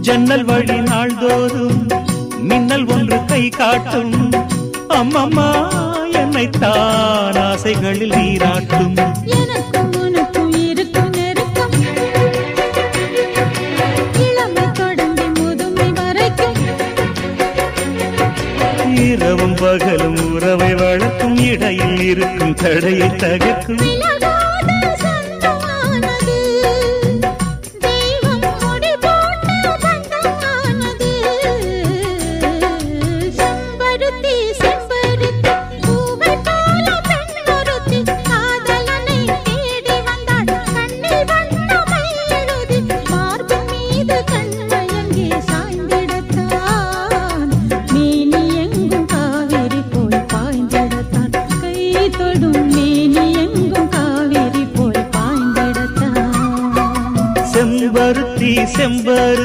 ஜன்னல் வழி நாள்தோறும் மின்னல் ஒன்று கை காட்டும். அம்மம்மா என்னைத்தான் ஆசைகளில் நீராட்டும். எனக்கும் உனக்கும் இருக்கும் நெருக்கம் இளமை தொடங்கி முதுமை வரைக்கும். இரவும் பகலும் உறவை வளர்க்கும். இடையில் இருக்கும் தடையை தகர்க்கும். செம்பருத்தி செம்பருத்தி